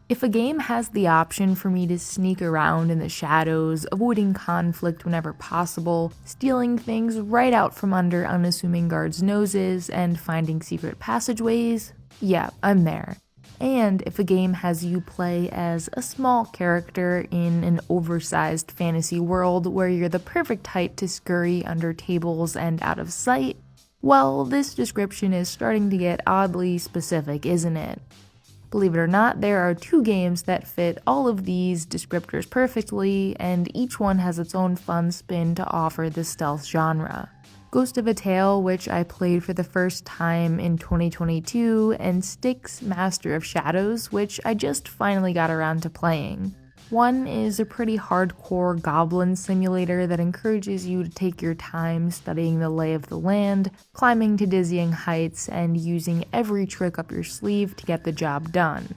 If a game has the option for me to sneak around in the shadows, avoiding conflict whenever possible, stealing things right out from under unassuming guards' noses, and finding secret passageways, yeah, I'm there. And if a game has you play as a small character in an oversized fantasy world where you're the perfect height to scurry under tables and out of sight, well, this description is starting to get oddly specific, isn't it? Believe it or not, there are 2 games that fit all of these descriptors perfectly, and each one has its own fun spin to offer the stealth genre. Ghost of a Tale, which I played for the first time in 2022, and Styx Master of Shadows, which I just finally got around to playing. One is a pretty hardcore goblin simulator that encourages you to take your time studying the lay of the land, climbing to dizzying heights, and using every trick up your sleeve to get the job done.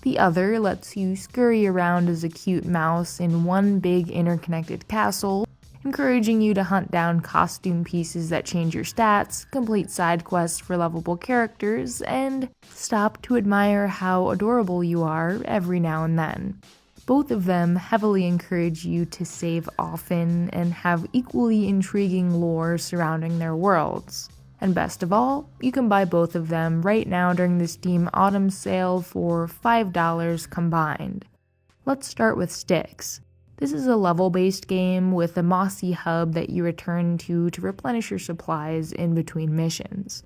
The other lets you scurry around as a cute mouse in one big interconnected castle, encouraging you to hunt down costume pieces that change your stats, complete side quests for lovable characters, and stop to admire how adorable you are every now and then. Both of them heavily encourage you to save often and have equally intriguing lore surrounding their worlds. And best of all, you can buy both of them right now during the Steam Autumn Sale for $5 combined. Let's start with Styx. This is a level-based game with a mossy hub that you return to replenish your supplies in between missions.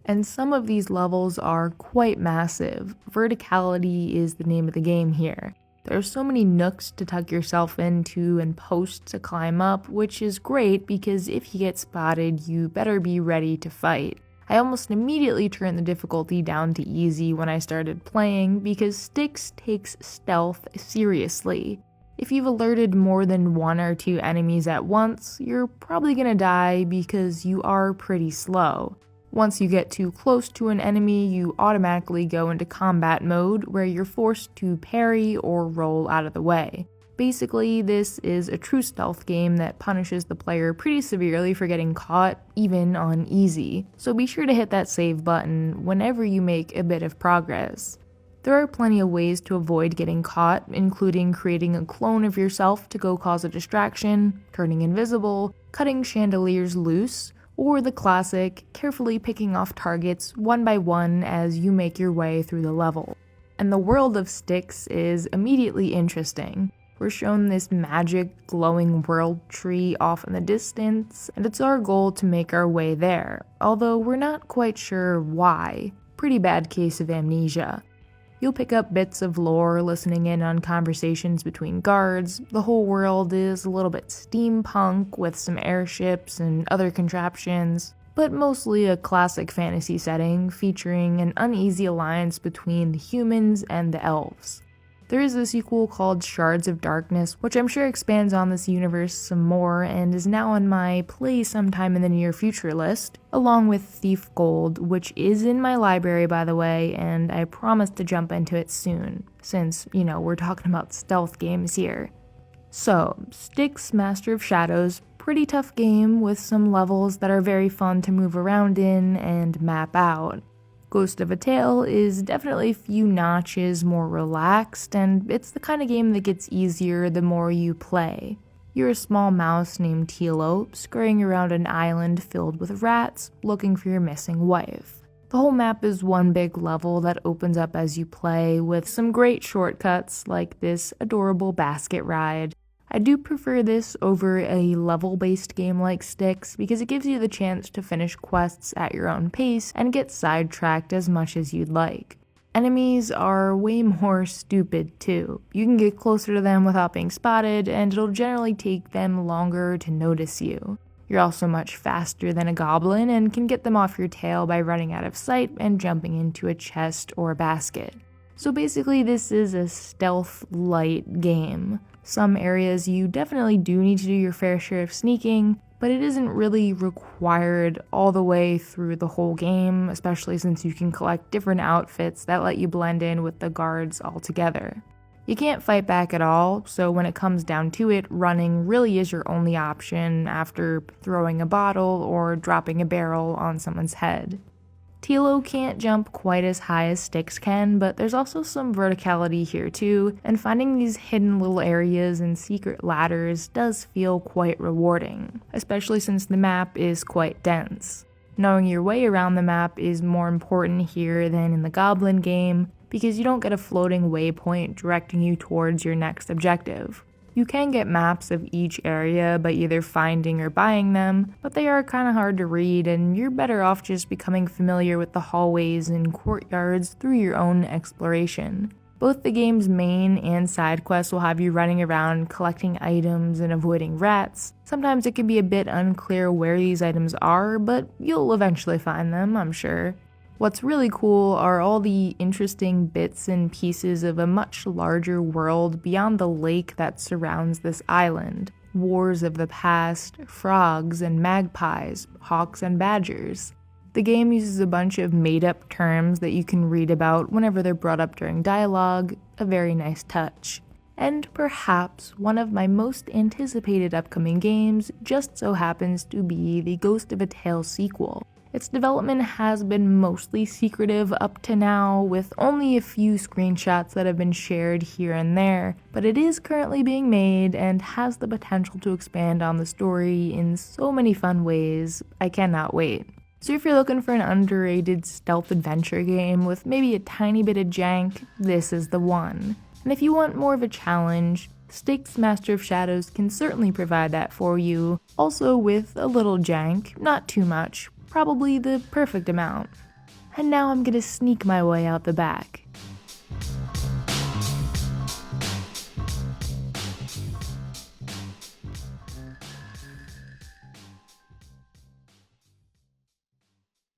And some of these levels are quite massive. Verticality is the name of the game here. There are so many nooks to tuck yourself into and posts to climb up, which is great because if you get spotted, you better be ready to fight. I almost immediately turned the difficulty down to easy when I started playing because Styx takes stealth seriously. If you've alerted more than 1 or 2 enemies at once, you're probably gonna die because you are pretty slow. Once you get too close to an enemy, you automatically go into combat mode where you're forced to parry or roll out of the way. Basically, this is a true stealth game that punishes the player pretty severely for getting caught, even on easy, so be sure to hit that save button whenever you make a bit of progress. There are plenty of ways to avoid getting caught, including creating a clone of yourself to go cause a distraction, turning invisible, cutting chandeliers loose, or the classic, carefully picking off targets one by one as you make your way through the level. And the world of Styx is immediately interesting. We're shown this magic, glowing world tree off in the distance, and it's our goal to make our way there, although we're not quite sure why. Pretty bad case of amnesia. You'll pick up bits of lore listening in on conversations between guards. The whole world is a little bit steampunk with some airships and other contraptions, but mostly a classic fantasy setting featuring an uneasy alliance between the humans and the elves. There is a sequel called Shards of Darkness, which I'm sure expands on this universe some more and is now on my play sometime in the near future list, along with Thief Gold, which is in my library by the way, and I promise to jump into it soon, since, we're talking about stealth games here. So, Styx Master of Shadows, pretty tough game with some levels that are very fun to move around in and map out. Ghost of a Tale is definitely a few notches more relaxed, and it's the kind of game that gets easier the more you play. You're a small mouse named Tilo, scurrying around an island filled with rats, looking for your missing wife. The whole map is one big level that opens up as you play, with some great shortcuts like this adorable basket ride. I do prefer this over a level-based game like Styx because it gives you the chance to finish quests at your own pace and get sidetracked as much as you'd like. Enemies are way more stupid too. You can get closer to them without being spotted, and it'll generally take them longer to notice you. You're also much faster than a goblin and can get them off your tail by running out of sight and jumping into a chest or a basket. So basically this is a stealth light game. Some areas you definitely do need to do your fair share of sneaking, but it isn't really required all the way through the whole game, especially since you can collect different outfits that let you blend in with the guards altogether. You can't fight back at all, so when it comes down to it, running really is your only option after throwing a bottle or dropping a barrel on someone's head. Tilo can't jump quite as high as Styx can, but there's also some verticality here too, and finding these hidden little areas and secret ladders does feel quite rewarding, especially since the map is quite dense. Knowing your way around the map is more important here than in the goblin game, because you don't get a floating waypoint directing you towards your next objective. You can get maps of each area by either finding or buying them, but they are kinda hard to read and you're better off just becoming familiar with the hallways and courtyards through your own exploration. Both the game's main and side quests will have you running around collecting items and avoiding rats. Sometimes it can be a bit unclear where these items are, but you'll eventually find them, I'm sure. What's really cool are all the interesting bits and pieces of a much larger world beyond the lake that surrounds this island. Wars of the past, frogs and magpies, hawks and badgers. The game uses a bunch of made-up terms that you can read about whenever they're brought up during dialogue, a very nice touch. And perhaps one of my most anticipated upcoming games just so happens to be the Ghost of a Tale sequel. Its development has been mostly secretive up to now, with only a few screenshots that have been shared here and there, but it is currently being made and has the potential to expand on the story in so many fun ways. I cannot wait. So if you're looking for an underrated stealth adventure game with maybe a tiny bit of jank, this is the one. And if you want more of a challenge, Styx Master of Shadows can certainly provide that for you, also with a little jank, not too much. Probably the perfect amount. And now I'm gonna sneak my way out the back.